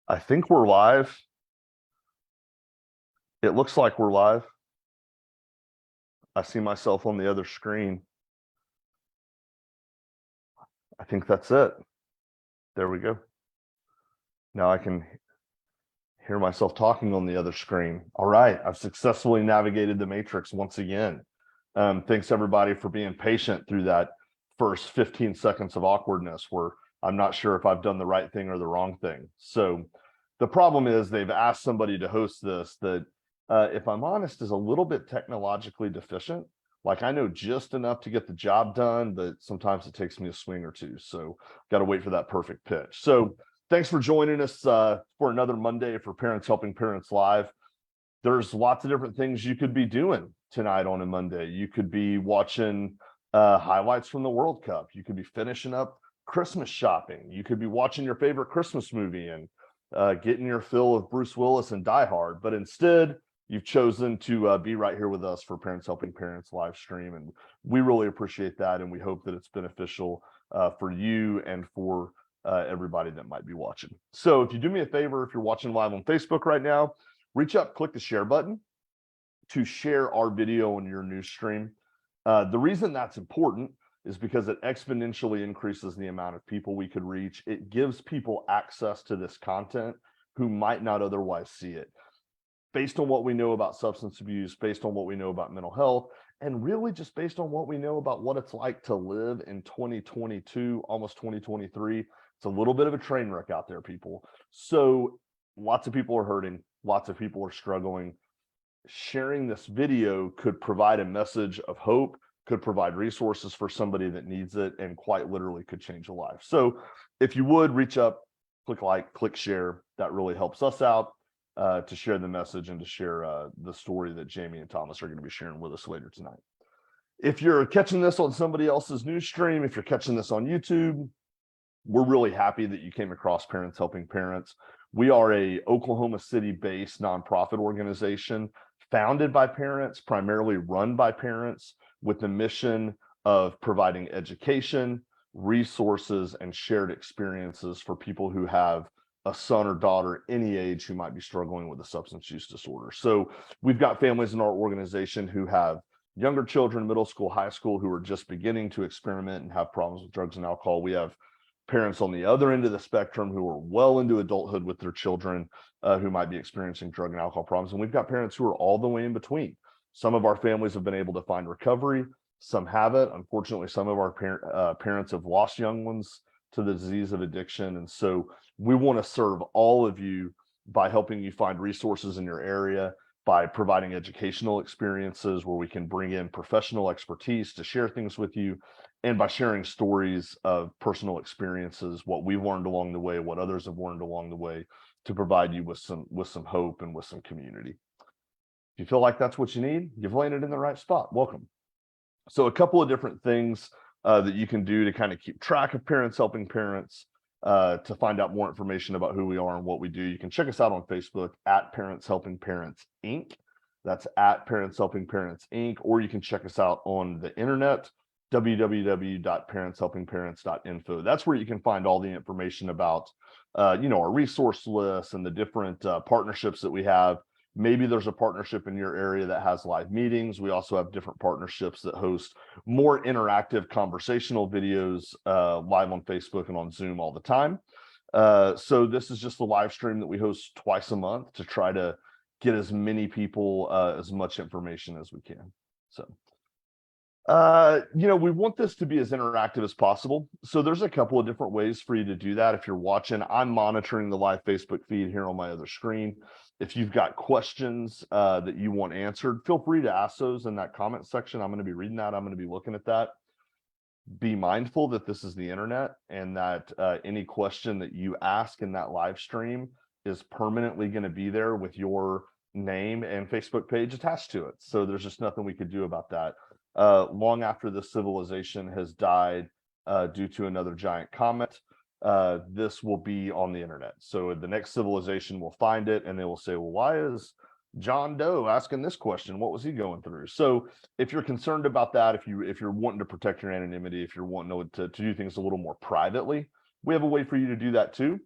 I think we're live. It looks like we're live. I see myself on the other screen. I think that's it. There we go. Now I can hear myself talking on the other screen. All right, I've successfully navigated the matrix once again. Thanks everybody for being patient through that first 15 seconds of awkwardness where I'm not sure if I've done the right thing or the wrong thing. So the problem is they've asked somebody to host this that, if I'm honest, is a little bit technologically deficient. Like I know just enough to get the job done, but sometimes it takes me a swing or two. So got to wait for that perfect pitch. So thanks for joining us for another Monday for Parents Helping Parents Live. There's lots of different things you could be doing tonight on a Monday. You could be watching highlights from the World Cup. You could be finishing up Christmas shopping. You could be watching your favorite Christmas movie and getting your fill of Bruce Willis and Die Hard. But instead, you've chosen to be right here with us for Parents Helping Parents live stream. And we really appreciate that. And we hope that it's beneficial for you and for everybody that might be watching. So if you do me a favor, if you're watching live on Facebook right now, reach up, click the share button to share our video on your news stream. The reason that's important is because it exponentially increases the amount of people we could reach. It gives people access to this content who might not otherwise see it. Based on what we know about substance abuse, based on what we know about mental health, and really just based on what we know about what it's like to live in 2022, almost 2023. It's a little bit of a train wreck out there, people. So lots of people are hurting. Lots of people are struggling. Sharing this video could provide a message of hope, could provide resources for somebody that needs it, and quite literally could change a life. So if you would reach up, click like, click share, that really helps us out to share the message and to share the story that Jamie and Thomas are going to be sharing with us later tonight. If you're catching this on somebody else's news stream, if you're catching this on YouTube, we're really happy that you came across Parents Helping Parents. We are a Oklahoma City-based nonprofit organization founded by parents, primarily run by parents, with the mission of providing education, resources, and shared experiences for people who have a son or daughter any age who might be struggling with a substance use disorder. So we've got families in our organization who have younger children, middle school, high school, who are just beginning to experiment and have problems with drugs and alcohol. We have parents on the other end of the spectrum who are well into adulthood with their children who might be experiencing drug and alcohol problems. And we've got parents who are all the way in between. Some of our families have been able to find recovery. Some haven't. Unfortunately, some of our parents have lost young ones to the disease of addiction. And so we want to serve all of you by helping you find resources in your area, by providing educational experiences where we can bring in professional expertise to share things with you, and by sharing stories of personal experiences, what we've learned along the way, what others have learned along the way, to provide you with some hope and with some community. If you feel like that's what you need, you've landed in the right spot. Welcome. So a couple of different things that you can do to kind of keep track of Parents Helping Parents, to find out more information about who we are and what we do. You can check us out on Facebook at Parents Helping Parents Inc. That's at Parents Helping Parents Inc. Or you can check us out on the internet, www.parentshelpingparents.info. That's where you can find all the information about our resource lists and the different partnerships that we have. Maybe there's a partnership in your area that has live meetings. We also have different partnerships that host more interactive conversational videos live on Facebook and on Zoom all the time. So this is just a live stream that we host twice a month to try to get as many people as much information as we can. So we want this to be as interactive as possible. So there's a couple of different ways for you to do that. If you're watching, I'm monitoring the live Facebook feed here on my other screen. If you've got questions that you want answered, feel free to ask those in that comment section. I'm going to be reading that. I'm going to be looking at that. Be mindful that this is the internet and that any question that you ask in that live stream is permanently going to be there with your name and Facebook page attached to it. So there's just nothing we could do about that. Long after this civilization has died due to another giant comet, this will be on the internet. So the next civilization will find it and they will say, well, why is John Doe asking this question? What was he going through? So if you're concerned about that, if you're wanting to protect your anonymity, if you're wanting to do things a little more privately, we have a way for you to do that too.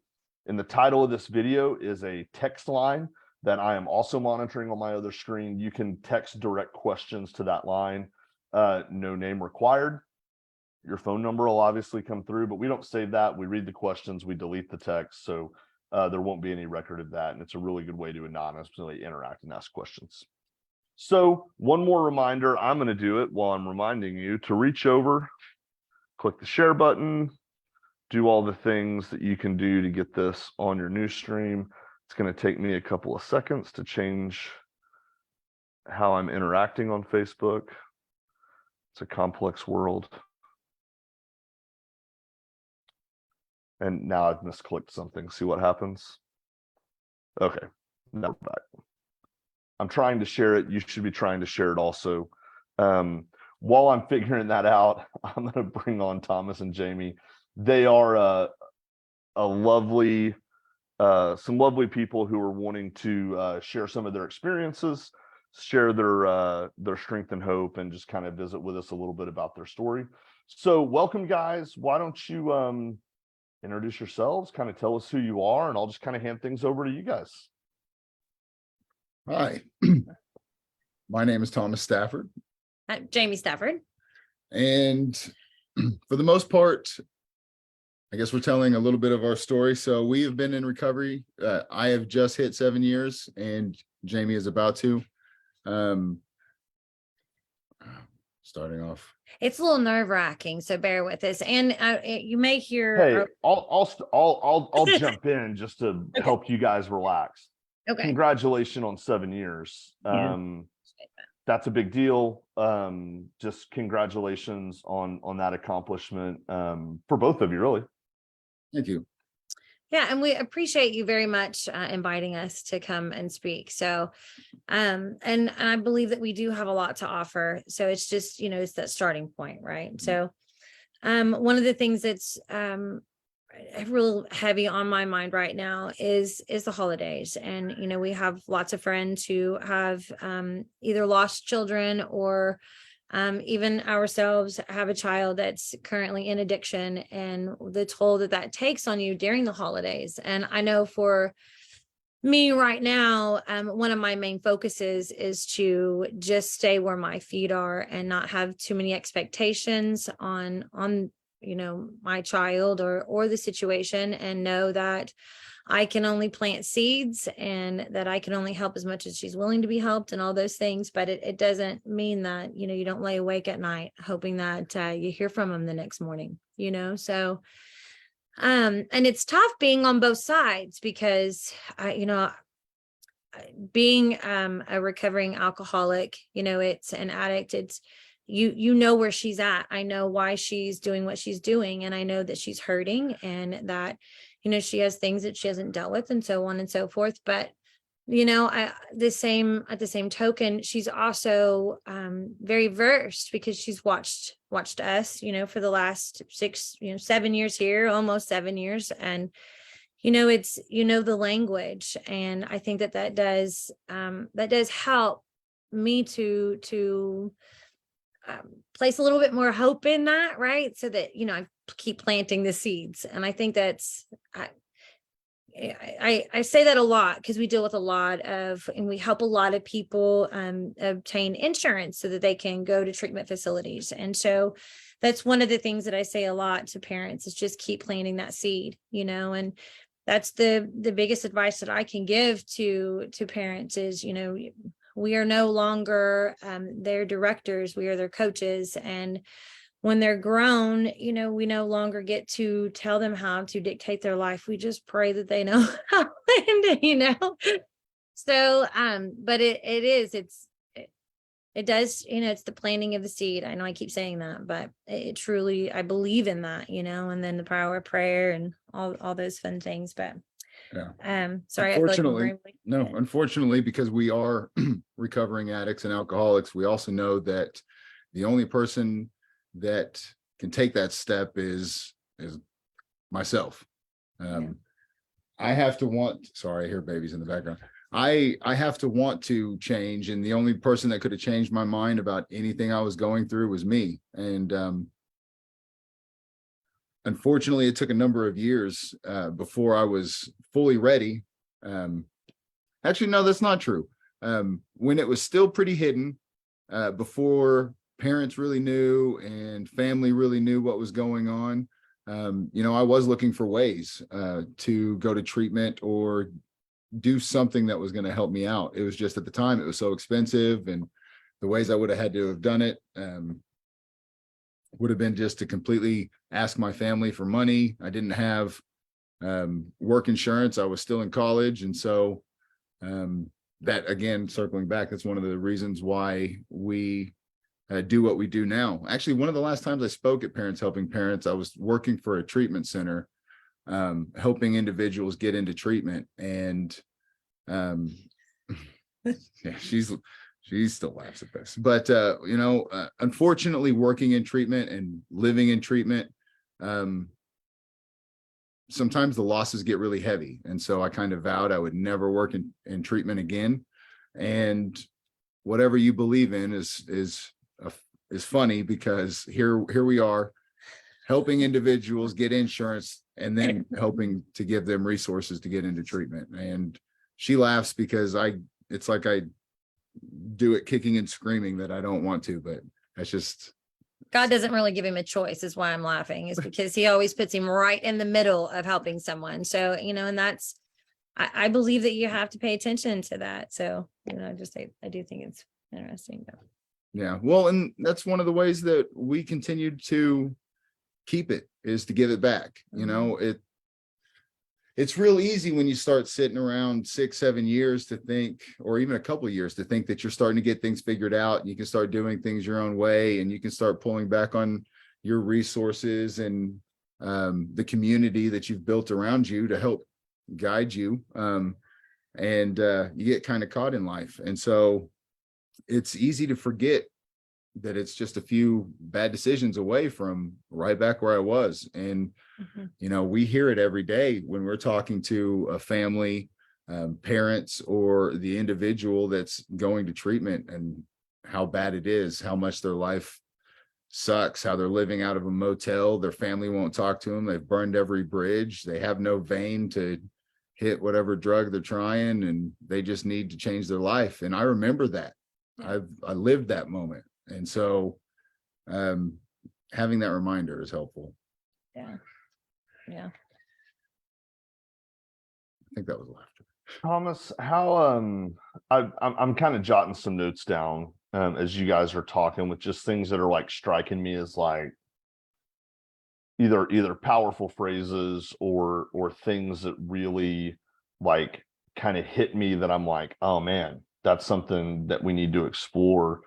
In the title of this video is a text line that I am also monitoring on my other screen. You can text direct questions to that line. No name required. Your phone number will obviously come through, but we don't save that. We read the questions, we delete the text. So there won't be any record of that. And it's a really good way to anonymously interact and ask questions. So one more reminder, I'm going to do it while I'm reminding you to reach over, click the share button, do all the things that you can do to get this on your news stream. It's going to take me a couple of seconds to change how I'm interacting on Facebook. It's a complex world. And now I've misclicked something. See what happens? Okay, now we're back. I'm trying to share it. You should be trying to share it also. While I'm figuring that out, I'm going to bring on Thomas and Jamie. They are a lovely, some lovely people who are wanting to share some of their experiences, share their strength and hope, and just kind of visit with us a little bit about their story. So welcome, guys. Why don't you introduce yourselves, kind of tell us who you are, and I'll just kind of hand things over to you guys. Hi, my name is Thomas Stafford. I'm Jamie Stafford. And for the most part, I guess we're telling a little bit of our story. So we have been in recovery. I have just hit 7 years and Jamie is about to. Starting off. It's a little nerve-wracking, so bear with us. And you may hear. Hey, I'll jump in just to help you guys relax. Okay. Congratulations on 7 years. Yeah. That's a big deal. Just congratulations on that accomplishment for both of you, really. Thank you. Yeah, and we appreciate you very much inviting us to come and speak. So, and I believe that we do have a lot to offer. So it's just, it's that starting point, right? Mm-hmm. So, one of the things that's real heavy on my mind right now is the holidays. And, we have lots of friends who have either lost children or even ourselves have a child that's currently in addiction, and the toll that takes on you during the holidays. And I know for me right now, one of my main focuses is to just stay where my feet are and not have too many expectations on my child or the situation, and know that I can only plant seeds and that I can only help as much as she's willing to be helped and all those things. But it doesn't mean that, you don't lay awake at night hoping that you hear from them the next morning, so and it's tough being on both sides because being a recovering alcoholic, it's an addict, it's you know where she's at. I know why she's doing what she's doing, and I know that she's hurting and that she has things that she hasn't dealt with and so on and so forth. But at the same token, she's also very versed because she's watched us for the last 7 years here, almost 7 years. And it's the language, and I think that does help me to place a little bit more hope in that, right? So that I keep planting the seeds. And I think that's I say that a lot because we deal with a lot of, and we help a lot of people obtain insurance so that they can go to treatment facilities. And so that's one of the things that I say a lot to parents is just keep planting that seed, and that's the biggest advice that I can give to parents is, we are no longer their directors, we are their coaches. And when they're grown, we no longer get to tell them how to dictate their life. We just pray that they know how, So, but it does, it's the planting of the seed. I know I keep saying that, but it truly, I believe in that, and then the power of prayer and all those fun things. But sorry, unfortunately, because we are recovering addicts and alcoholics, we also know that the only person that can take that step is myself. I have to sorry, I hear babies in the background. I have to want to change, and the only person that could have changed my mind about anything I was going through was me. And unfortunately, it took a number of years before I was fully ready. Actually, no, that's not true. When it was still pretty hidden, before parents really knew and family really knew what was going on, I was looking for ways to go to treatment or do something that was going to help me out. It was just at the time, it was so expensive, and the ways I would have had to have done it would have been just to completely ask my family for money. I didn't have work insurance. I was still in college. And so that, again, circling back, that's one of the reasons why we do what we do now. Actually, one of the last times I spoke at Parents Helping Parents, I was working for a treatment center, helping individuals get into treatment. And yeah, she still laughs at this, but unfortunately, working in treatment and living in treatment, sometimes the losses get really heavy. And so I kind of vowed I would never work in treatment again. And whatever you believe in is funny, because here we are helping individuals get insurance and then helping to give them resources to get into treatment. And she laughs because it's like I do it kicking and screaming that I don't want to, but that's just, God doesn't really give him a choice, is why I'm laughing, is because he always puts him right in the middle of helping someone. So, and that's, I believe that you have to pay attention to that. So, I do think it's interesting. yeah. Well, and that's one of the ways that we continued to keep it, is to give it back. It's real easy when you start sitting around 6-7 years to think, or even a couple of years to think, that you're starting to get things figured out and you can start doing things your own way, and you can start pulling back on your resources and the community that you've built around you to help guide you. And you get kind of caught in life. And so it's easy to forget that it's just a few bad decisions away from right back where I was. And, we hear it every day when we're talking to a family, parents, or the individual that's going to treatment, and how bad it is, how much their life sucks, how they're living out of a motel. Their family won't talk to them. They've burned every bridge. They have no vein to hit whatever drug they're trying, and they just need to change their life. And I remember that. I lived that moment. And so having that reminder is helpful. Yeah. I think that was laughter. Thomas, how I'm kind of jotting some notes down as you guys are talking, with just things that are like striking me as like either powerful phrases or things that really like kind of hit me, that I'm like, oh man, that's something that we need to explore.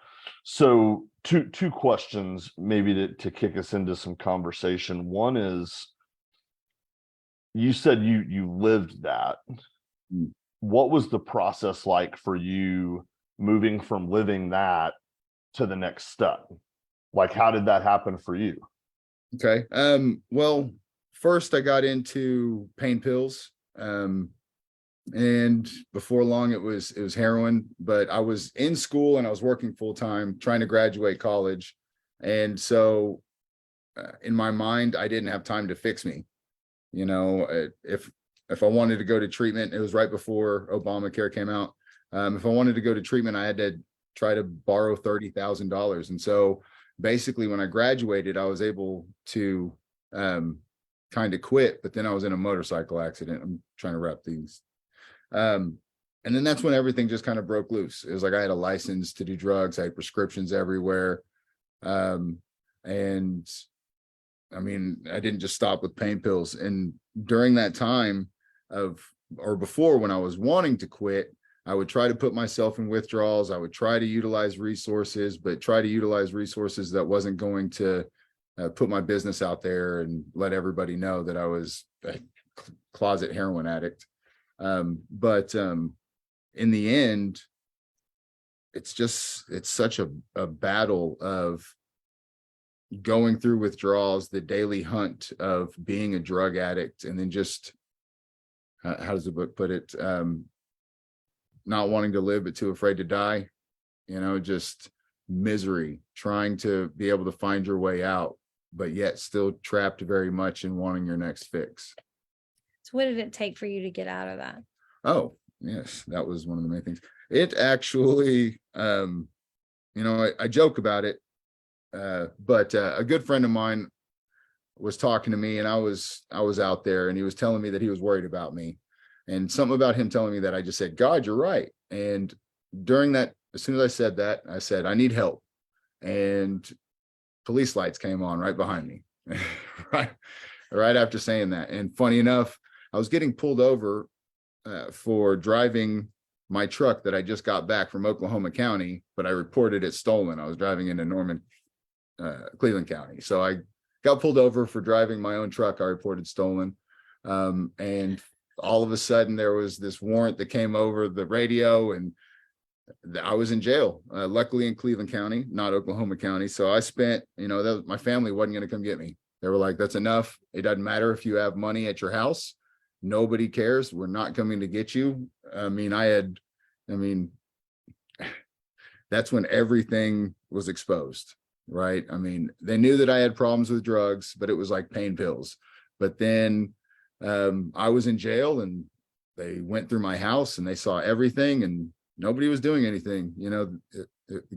So two questions maybe to kick us into some conversation. One is, you said you lived that. What was the process like for you moving from living that to the next step? Like, how did that happen for you? Okay. Well, first I got into pain pills. And before long it was heroin, but I was in school and I was working full time trying to graduate college. And so in my mind, I didn't have time to fix me. If I wanted to go to treatment, it was right before Obamacare came out. If I wanted to go to treatment, I had to try to borrow $30,000. And so basically when I graduated, I was able to kind of quit, but then I was in a motorcycle accident. I'm trying to wrap these. And then that's when everything just kind of broke loose. It was like I had a license to do drugs. I had prescriptions everywhere. And I mean, I didn't just stop with pain pills. And during that time or before, when I was wanting to quit, I would try to put myself in withdrawals. I would try to utilize resources, but try to utilize resources that wasn't going to put my business out there and let everybody know that I was a closet heroin addict. But in the end, it's such a battle of going through withdrawals, the daily hunt of being a drug addict, and then just how does the book put it? Not wanting to live, but too afraid to die. Just misery, trying to be able to find your way out. but yet still trapped very much in wanting your next fix. So what did it take for you to get out of that? Oh, yes, that was one of the main things. It actually, I joke about it, but a good friend of mine was talking to me, and I was out there, and he was telling me that he was worried about me, and something about him telling me that, I just said, God, you're right. And during that, as soon as I said that, I said, I need help. And police lights came on right behind me, right after saying that. And funny enough, I was getting pulled over for driving my truck that I just got back from Oklahoma County, but I reported it stolen. I was driving into Cleveland County. So I got pulled over for driving my own truck I reported stolen. And all of a sudden there was this warrant that came over the radio, and I was in jail, luckily in Cleveland County, not Oklahoma County. So I spent, my family wasn't going to come get me. They were like, that's enough. It doesn't matter if you have money at your house. Nobody cares. We're not coming to get you. That's when everything was exposed, right? They knew that I had problems with drugs, but it was like pain pills. But then I was in jail, and they went through my house, and they saw everything, and nobody was doing anything. The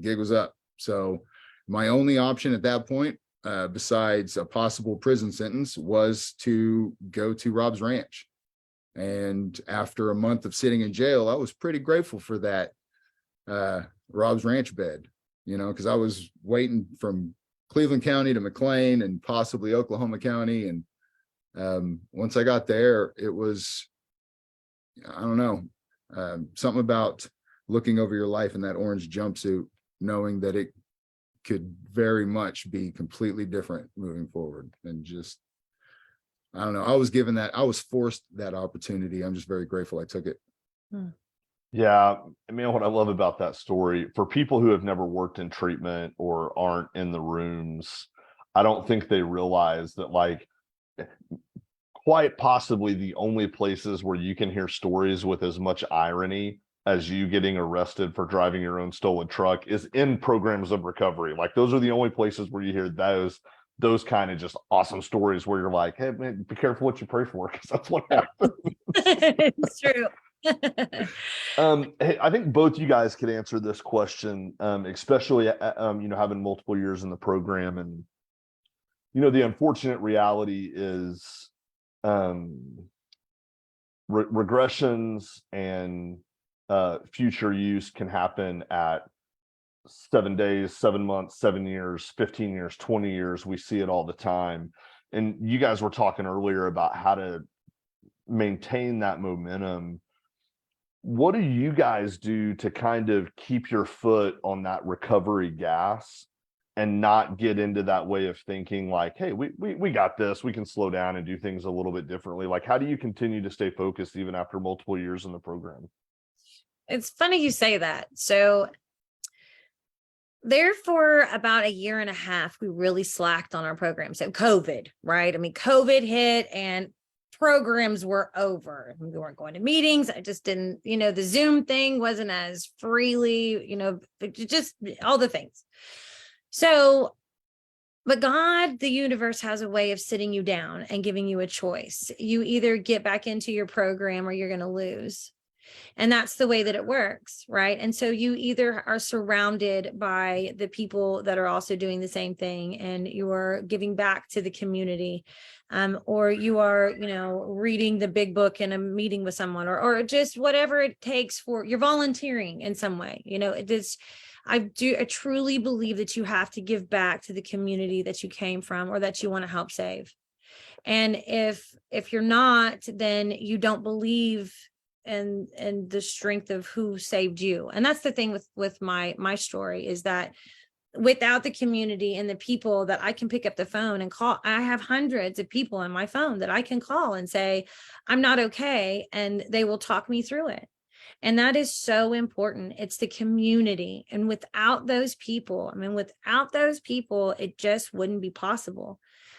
gig was up. So my only option at that point, besides a possible prison sentence, was to go to Rob's Ranch. And after a month of sitting in jail, I was pretty grateful for that Rob's Ranch bed, because I was waiting from Cleveland County to McLean and possibly Oklahoma County. And once I got there, it was, I don't know, something about looking over your life in that orange jumpsuit, knowing that it could very much be completely different moving forward. And just, I don't know, I was forced that opportunity. I'm just very grateful I took it. Yeah. What I love about that story, for people who have never worked in treatment or aren't in the rooms, I don't think they realize that, like, quite possibly the only places where you can hear stories with as much irony as you getting arrested for driving your own stolen truck is in programs of recovery. Like, those are the only places where you hear those kind of just awesome stories where you're like, hey man, be careful what you pray for, because that's what happens. It's true. Hey, I think both you guys could answer this question, especially having multiple years in the program. And the unfortunate reality is regressions and future use can happen at 7 days, 7 months, 7 years, 15 years, 20 years. We see it all the time. And you guys were talking earlier about how to maintain that momentum. What do you guys do to kind of keep your foot on that recovery gas and not get into that way of thinking like, hey, we got this, we can slow down and do things a little bit differently? Like, how do you continue to stay focused even after multiple years in the program? It's funny you say that. So there for about a year and a half, we really slacked on our program. So COVID, right? COVID hit and programs were over. We weren't going to meetings. I just didn't, the Zoom thing wasn't as freely, just all the things. So, but God, the universe, has a way of sitting you down and giving you a choice. You either get back into your program or you're going to lose. And that's the way that it works, right? And so you either are surrounded by the people that are also doing the same thing and you are giving back to the community, or you are, reading the big book in a meeting with someone, or just whatever it takes for, you're volunteering in some way. I truly believe that you have to give back to the community that you came from or that you want to help save. And if you're not, then you don't believe and the strength of who saved you. And that's the thing with my story, is that without the community and the people that I can pick up the phone and call, I have hundreds of people on my phone that I can call and say, I'm not okay. And they will talk me through it. And that is so important. It's the community. And without those people, it just wouldn't be possible.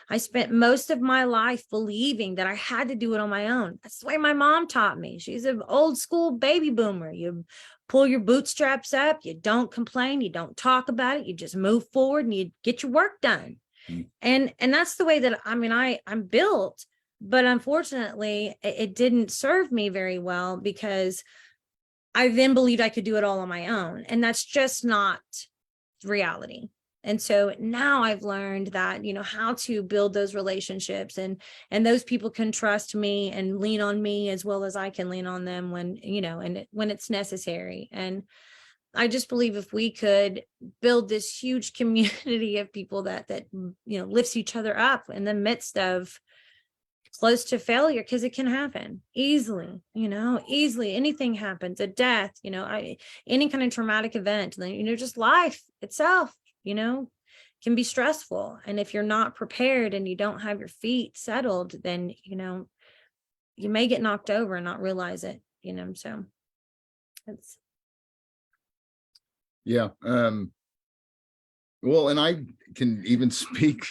I spent most of my life believing that I had to do it on my own. That's the way my mom taught me. She's an old school baby boomer. You pull your bootstraps up, you don't complain, you don't talk about it, you just move forward and you get your work done. And that's the way that, I mean, I'm built, but unfortunately it didn't serve me very well, because I then believed I could do it all on my own. And that's just not reality. And so now I've learned that, how to build those relationships, and those people can trust me and lean on me as well as I can lean on them when, when it's necessary. And I just believe if we could build this huge community of people that lifts each other up in the midst of close to failure, because it can happen easily, easily. Anything happens, a death, any kind of traumatic event, then, just life itself, can be stressful. And if you're not prepared and you don't have your feet settled, then, you may get knocked over and not realize it, so it's. Yeah. Well, and I can even speak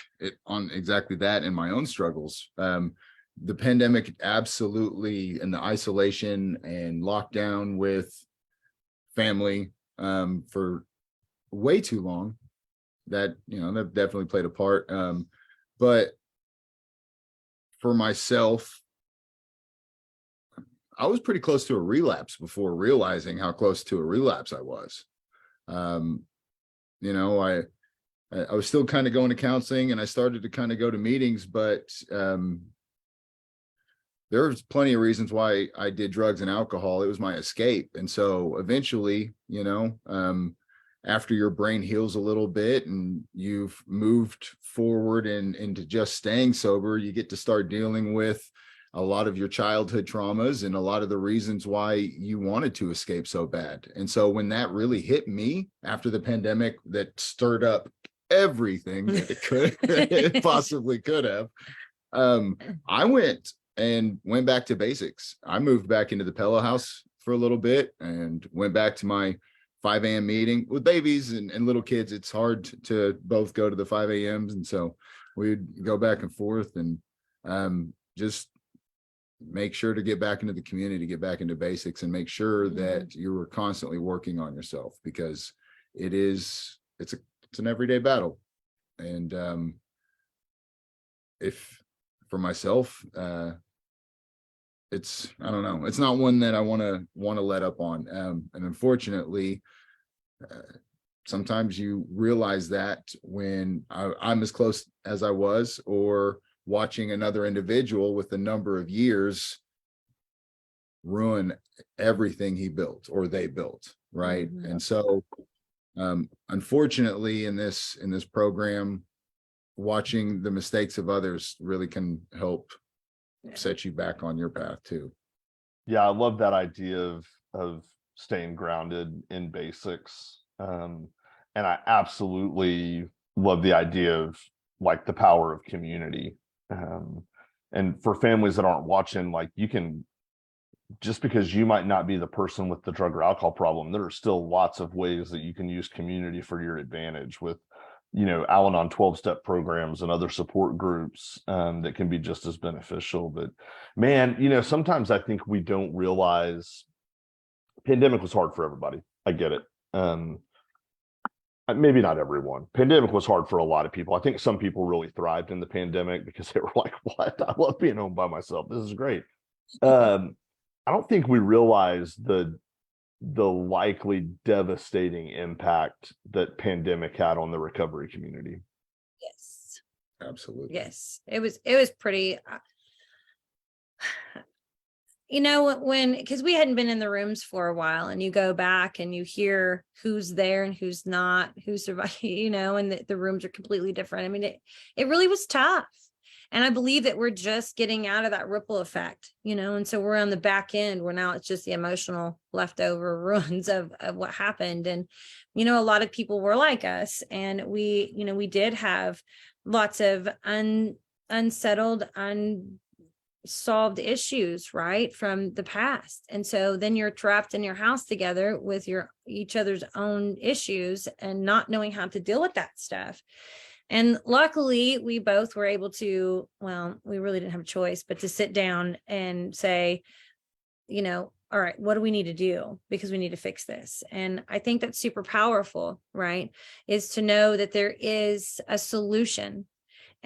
on exactly that in my own struggles. The pandemic absolutely, and the isolation and lockdown with family for way too long, that definitely played a part. But for myself, I was pretty close to a relapse before realizing how close to a relapse I was. I was still kind of going to counseling, and I started to kind of go to meetings, but there was plenty of reasons why I did drugs and alcohol. It was my escape. And so eventually, after your brain heals a little bit and you've moved forward and into just staying sober, you get to start dealing with a lot of your childhood traumas and a lot of the reasons why you wanted to escape so bad. And so when that really hit me after the pandemic, that stirred up everything that it possibly could have, I went back to basics. I moved back into the Pella house for a little bit and went back to my 5 a.m. meeting. With babies and little kids, it's hard to both go to the 5 a.m.s. And so we'd go back and forth, and just make sure to get back into the community, get back into basics, and make sure that you were constantly working on yourself, because it's an everyday battle. And if for myself, I don't know, it's not one that I want to let up on. And unfortunately, sometimes you realize that when I'm as close as I was, or watching another individual with a number of years ruin everything he built or they built, right? Mm-hmm. And so unfortunately, in this program, watching the mistakes of others really can help set you back on your path too. Yeah, I love that idea of staying grounded in basics. And I absolutely love the idea of like the power of community. And for families that aren't watching, like, you can, just because you might not be the person with the drug or alcohol problem, there are still lots of ways that you can use community for your advantage with, Al-Anon 12-step programs and other support groups that can be just as beneficial. But man, sometimes I think we don't realize pandemic was hard for everybody. I get it. Maybe not everyone. Pandemic was hard for a lot of people. I think some people really thrived in the pandemic because they were like, what? I love being home by myself. This is great. I don't think we realize the likely devastating impact that pandemic had on the recovery community. Yes, absolutely. Yes, it was pretty, because we hadn't been in the rooms for a while, and you go back and you hear who's there and who's not, who survived, and the rooms are completely different. I mean, it really was tough. And I believe that we're just getting out of that ripple effect, and so we're on the back end where now it's just the emotional leftover ruins of what happened. And, a lot of people were like us, and we did have lots of unsettled, unsolved issues, right, from the past. And so then you're trapped in your house together with each other's own issues and not knowing how to deal with that stuff. And luckily, we both were able to, we really didn't have a choice, but to sit down and say, all right, what do we need to do? Because we need to fix this. And I think that's super powerful, right? Is to know that there is a solution.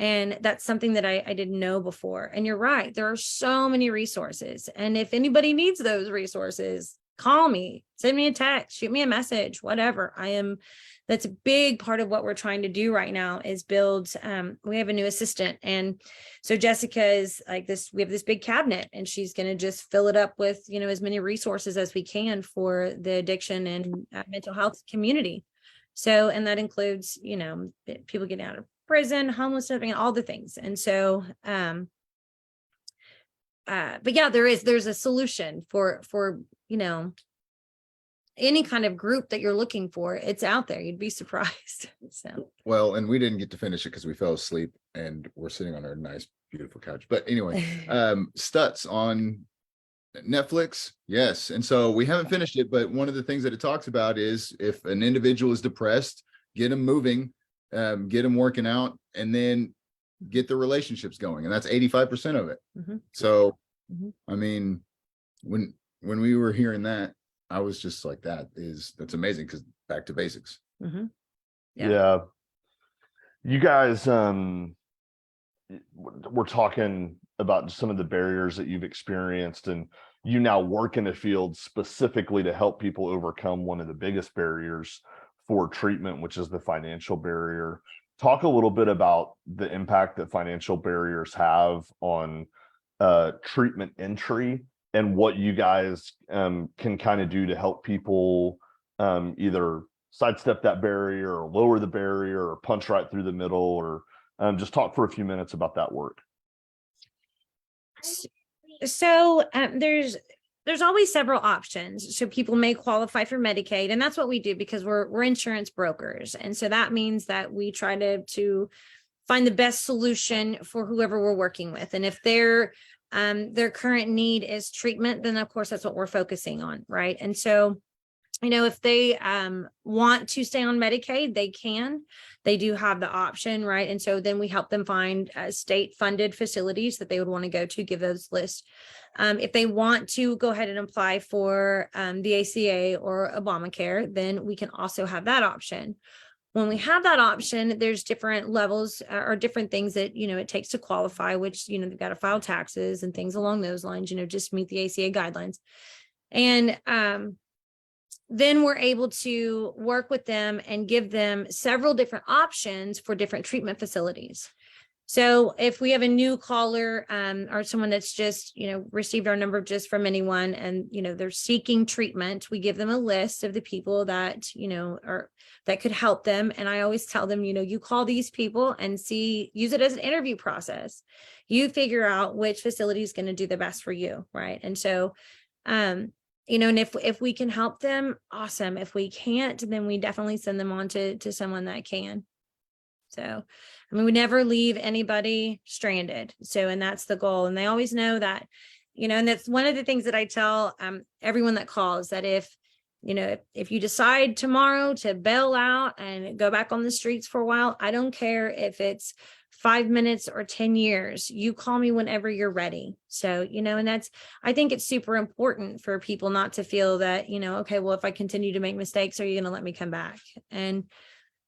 And that's something that I didn't know before. And you're right. There are so many resources. And if anybody needs those resources, call me, send me a text, shoot me a message, whatever. That's a big part of what we're trying to do right now is build. We have a new assistant. And so Jessica is like this, we have this big cabinet and she's going to just fill it up with, as many resources as we can for the addiction and mental health community. So, and that includes, people getting out of prison, homelessness, and all the things. And so, but yeah, there's a solution for, any kind of group that you're looking for. It's out there. You'd be surprised. So, Well, and we didn't get to finish it because we fell asleep and we're sitting on our nice, beautiful couch. But anyway, Stutz on Netflix. Yes. And so we haven't finished it, but one of the things that it talks about is if an individual is depressed, get them moving, get them working out, and then get the relationships going. And that's 85% of it. Mm-hmm. So, Mhm. I mean, when we were hearing that, I was just like, that's amazing, because back to basics. Mm-hmm. Yeah. You guys, we're talking about some of the barriers that you've experienced, and you now work in a field specifically to help people overcome one of the biggest barriers for treatment, which is the financial barrier. Talk a little bit about the impact that financial barriers have on treatment entry, and what you guys can kind of do to help people either sidestep that barrier or lower the barrier or punch right through the middle, or just talk for a few minutes about that work. So there's always several options. So people may qualify for Medicaid, and that's what we do because we're insurance brokers. And so that means that we try to find the best solution for whoever we're working with. And if their current need is treatment, then of course that's what we're focusing on, right? And so, if they want to stay on Medicaid, they do have the option, right? And so then we help them find state funded facilities that they would want to go to, give those lists. If they want to go ahead and apply for the ACA or Obamacare, then we can also have that option. When we have that option, there's different levels or different things that, it takes to qualify, which, they've got to file taxes and things along those lines, just meet the ACA guidelines. And then we're able to work with them and give them several different options for different treatment facilities. So if we have a new caller or someone that's just, received our number just from anyone and, they're seeking treatment, we give them a list of the people that, that could help them. And I always tell them, you call these people and use it as an interview process. You figure out which facility is going to do the best for you. Right. And so, and if we can help them, awesome. If we can't, then we definitely send them on to someone that can. So, we never leave anybody stranded. So, and that's the goal. And they always know that, and that's one of the things that I tell everyone that calls, that if you decide tomorrow to bail out and go back on the streets for a while, I don't care if it's 5 minutes or 10 years, you call me whenever you're ready. So, and I think it's super important for people not to feel that, okay, well, if I continue to make mistakes, are you going to let me come back? And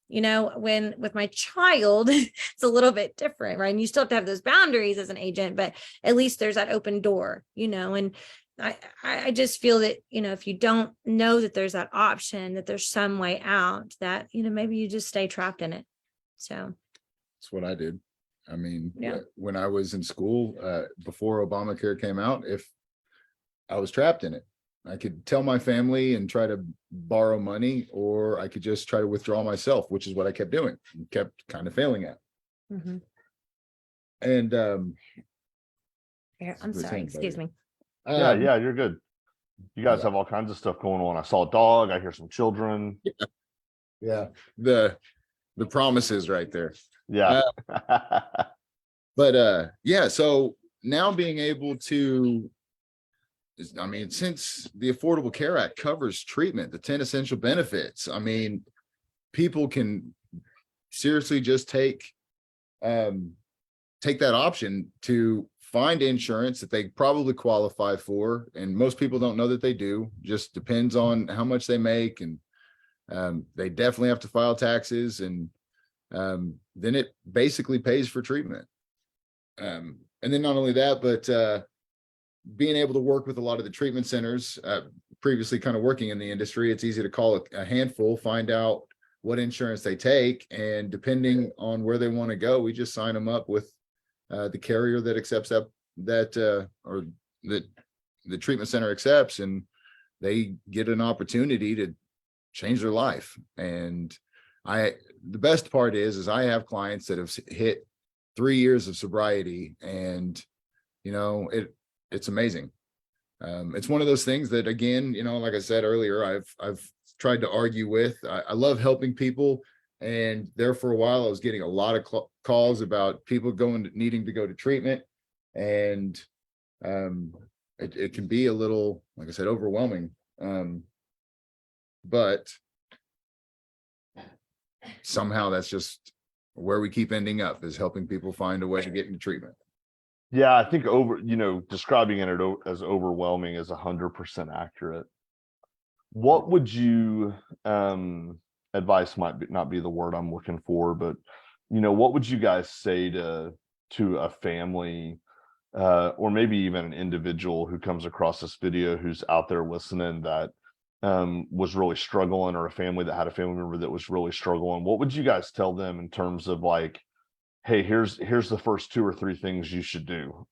when with my child, it's a little bit different, right? And you still have to have those boundaries as an agent, but at least there's that open door, and I just feel that, if you don't know that there's that option, that there's some way out, that, maybe you just stay trapped in it. So That's what I did. Yeah. When I was in school, before Obamacare came out, if I was trapped in it, I could tell my family and try to borrow money, or I could just try to withdraw myself, which is what I kept doing and kept kind of failing at. mm-hmm. And Yeah, I'm sorry, excuse me. Yeah, you're good. You guys have all kinds of stuff going on. I saw a dog. I hear some children. Yeah, the promises right there. Yeah. But yeah, so now being able to, since the Affordable Care Act covers treatment, the 10 essential benefits, people can seriously just take that option to find insurance that they probably qualify for. And most people don't know that they do, just depends on how much they make. And they definitely have to file taxes. And then it basically pays for treatment. And then not only that, but being able to work with a lot of the treatment centers, previously kind of working in the industry, it's easy to call a handful, find out what insurance they take, and depending on where they want to go, we just sign them up with the carrier that accepts that or that the treatment center accepts, and they get an opportunity to change their life. And the best part is I have clients that have hit 3 years of sobriety, and it's amazing. It's one of those things that, again, like I said earlier, I've tried to argue with. I love helping people, and there for a while I was getting a lot of calls about people needing to go to treatment, and it can be a little, like I said, overwhelming. But somehow that's just where we keep ending up, is helping people find a way to get into treatment. Yeah, I think describing it as overwhelming is 100% accurate. What would you, advice might not be the word I'm looking for, but what would you guys say to a family, or maybe even an individual who comes across this video, who's out there listening, that was really struggling, or a family that had a family member that was really struggling? What would you guys tell them in terms of like, hey, here's the first 2 or 3 things you should do,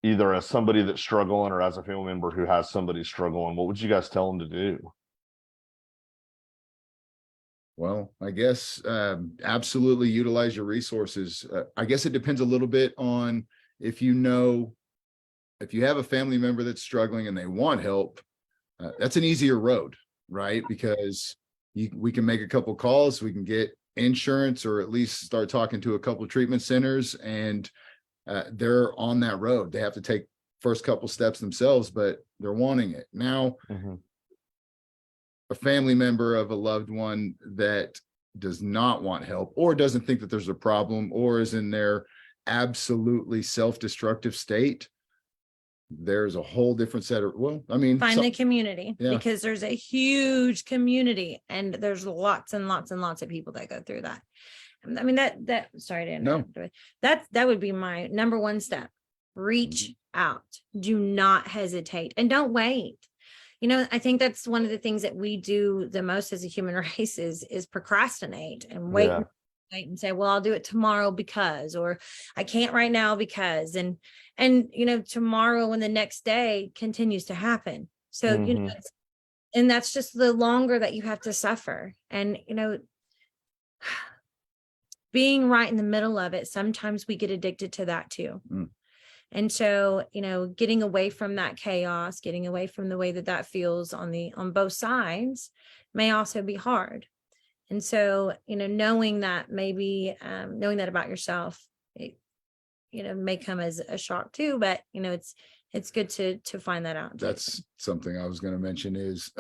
either as somebody that's struggling or as a family member who has somebody struggling? What would you guys tell them to do? Well, I guess absolutely utilize your resources. I guess it depends a little bit on if you have a family member that's struggling and they want help. That's an easier road, right? Because we can make a couple calls, we can get insurance, or at least start talking to a couple of treatment centers, and they're on that road. They have to take first couple steps themselves, but they're wanting it. Now, a family member of a loved one that does not want help, or doesn't think that there's a problem, or is in their absolutely self-destructive state, there's a whole different set of, Find the community, Yeah. because there's a huge community, and there's lots and lots and lots of people that go through that. I mean, sorry to interrupt, but that would be my number one step. Reach out. Do not hesitate, and don't wait. I think that's one of the things that we do the most as a human race is procrastinate and wait. Yeah. And say, well, I'll do it tomorrow because, or I can't right now because, and tomorrow and the next day continues to happen. So, and that's just the longer that you have to suffer. And, being right in the middle of it, sometimes we get addicted to that too. And so, getting away from that chaos, getting away from the way that feels on both sides may also be hard. And so, knowing that maybe, knowing that about yourself, it, may come as a shock too, but, it's good to find that out. That's something I was going to mention, is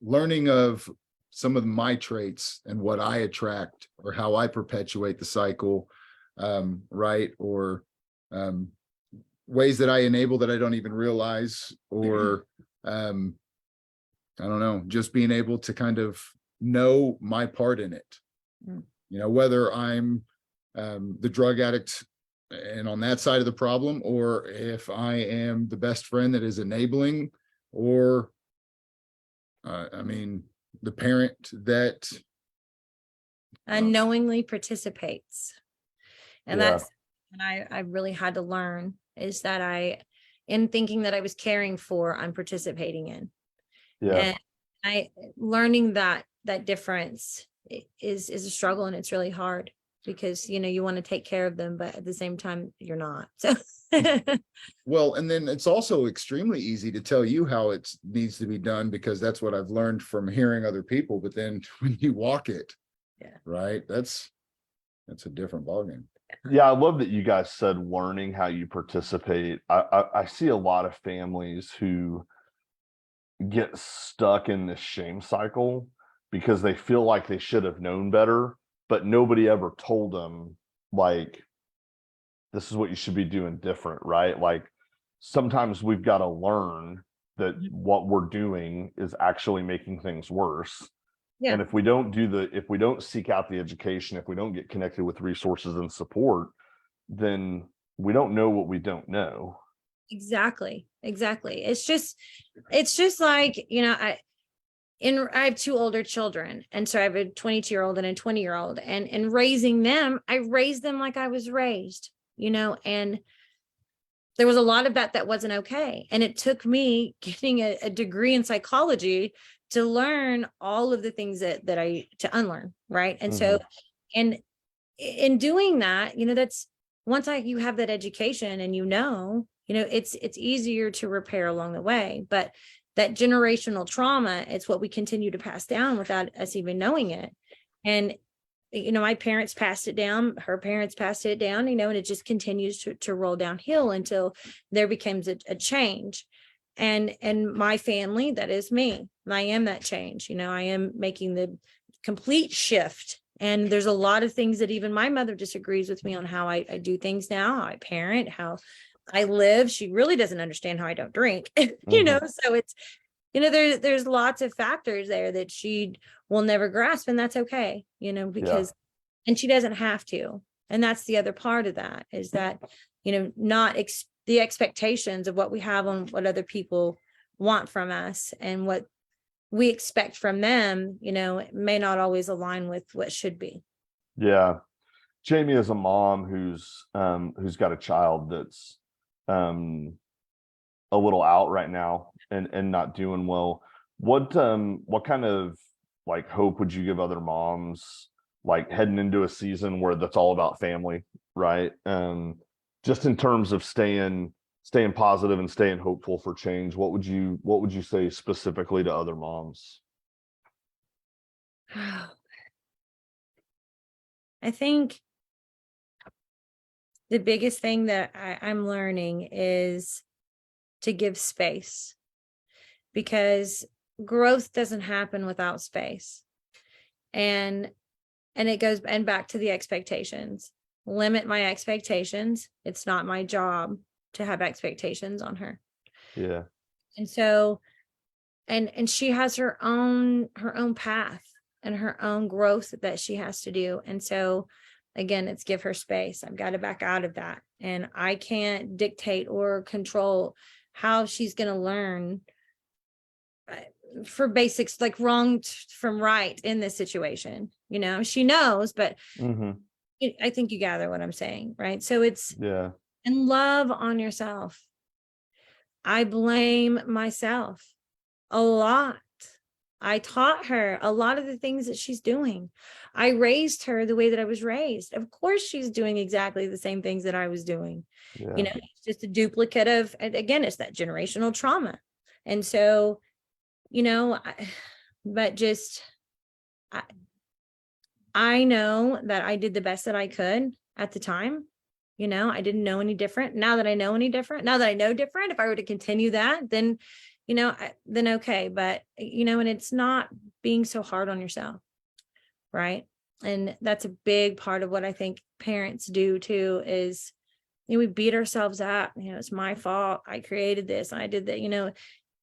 learning of some of my traits and what I attract, or how I perpetuate the cycle, right? Or ways that I enable that I don't even realize, or I don't know, just being able to kind of know my part in it. Whether I'm the drug addict and on that side of the problem, or if I am the best friend that is enabling, or the parent that unknowingly participates. And Yeah. that's what I really had to learn, is that in thinking that I was caring for, I'm participating in. Yeah. And learning that difference is a struggle, and it's really hard, because you want to take care of them, but at the same time you're not. So well, and then it's also extremely easy to tell you how it needs to be done, because that's what I've learned from hearing other people. But then when you walk it, right, that's a different ballgame. Yeah, I love that you guys said learning how you participate. I see a lot of families who get stuck in this shame cycle because they feel like they should have known better, but nobody ever told them, like, this is what you should be doing different, right? Like, sometimes we've got to learn that what we're doing is actually making things worse. Yeah. And if we don't seek out the education, if we don't get connected with resources and support, then we don't know what we don't know. Exactly. It's just like, I have two older children. And so I have a 22-year-old and a 20-year-old, and raising them, I raised them like I was raised, and there was a lot of that wasn't okay. And it took me getting a degree in psychology to learn all of the things to unlearn. Right. And so, and in doing that, that's once you have that education and, it's easier to repair along the way. But that generational trauma, it's what we continue to pass down without us even knowing it. And my parents passed it down, her parents passed it down, and it just continues to roll downhill until there becomes a change. And my family, that is me. I am that change. I am making the complete shift. And there's a lot of things that even my mother disagrees with me on how I do things now, how I parent, how I live. She really doesn't understand how I don't drink, so it's, there's lots of factors there that she will never grasp, and that's okay, because, and she doesn't have to. And that's the other part of that, is that, not the expectations of what we have on what other people want from us and what we expect from them, it may not always align with what should be. Yeah. Jamie is a mom who's got a child that's a little out right now and not doing well. What kind of like hope would you give other moms like heading into a season where that's all about family, right? Just in terms of staying positive and staying hopeful for change, what would you say specifically to other moms? I think the biggest thing that I'm learning is to give space, because growth doesn't happen without space. And it goes back to the expectations. Limit my expectations. It's not my job to have expectations on her. Yeah. And so, and she has her own path and her own growth that she has to do. And so again, it's give her space. I've got to back out of that. And I can't dictate or control how she's going to learn for basics, like wrong from right in this situation. She knows, but I think you gather what I'm saying, right? So it's, and love on yourself. I blame myself a lot. I taught her a lot of the things that she's doing. I raised her the way that I was raised. Of course, she's doing exactly the same things that I was doing. It's just a duplicate of, and again, it's that generational trauma. And so, but just, I know that I did the best that I could at the time. I didn't know any different. Now that I know different, if I were to continue that, then, then okay. But, and it's not being so hard on yourself. Right. And that's a big part of what I think parents do too, is, we beat ourselves up. It's my fault. I created this. I did that,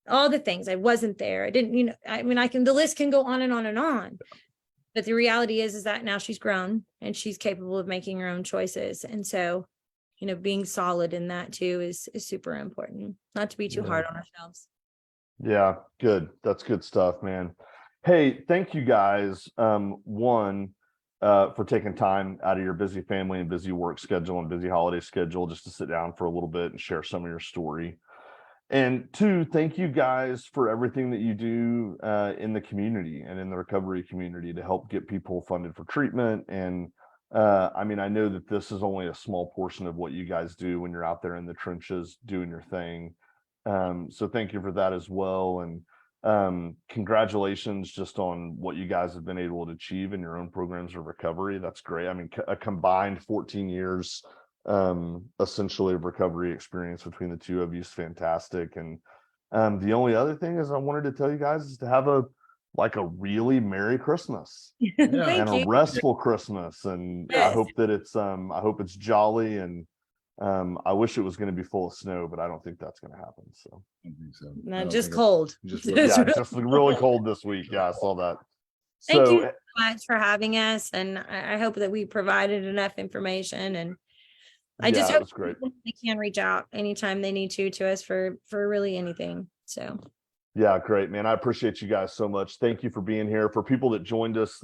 all the things. I wasn't there. I didn't, the list can go on and on and on. But the reality is that now she's grown and she's capable of making her own choices. And so, being solid in that too is super important, not to be too hard on ourselves. Yeah, good. That's good stuff, man. Hey, thank you guys. For taking time out of your busy family and busy work schedule and busy holiday schedule just to sit down for a little bit and share some of your story. And two, thank you guys for everything that you do in the community and in the recovery community to help get people funded for treatment. And I know that this is only a small portion of what you guys do when you're out there in the trenches doing your thing. So thank you for that as well. And congratulations just on what you guys have been able to achieve in your own programs of recovery. That's great. A combined 14 years essentially of recovery experience between the two of you is fantastic. And the only other thing is I wanted to tell you guys is to have a really Merry Christmas and a restful Christmas. And I hope that it's jolly, and I wish it was going to be full of snow, but I don't think that's going to happen. So I don't think so. Not just cold. Just just really cold this week. Yeah, I saw that. Thank you So so much for having us. And I hope that we provided enough information, and I just yeah, it hope was great. they can reach out anytime they need to us for really anything. So Yeah, great, man. I appreciate you guys so much. Thank you for being here. For people that joined us,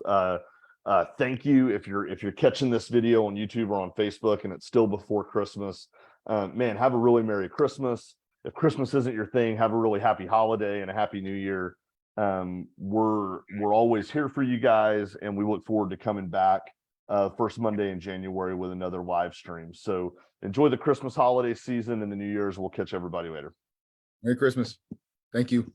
thank you. If you're catching this video on YouTube or on Facebook and it's still before Christmas, man, have a really Merry Christmas. If Christmas isn't your thing, have a really happy holiday and a happy New Year. We're always here for you guys, and we look forward to coming back first Monday in January with another live stream. So enjoy the Christmas holiday season and the New Year's. We'll catch everybody later. Merry Christmas. Thank you.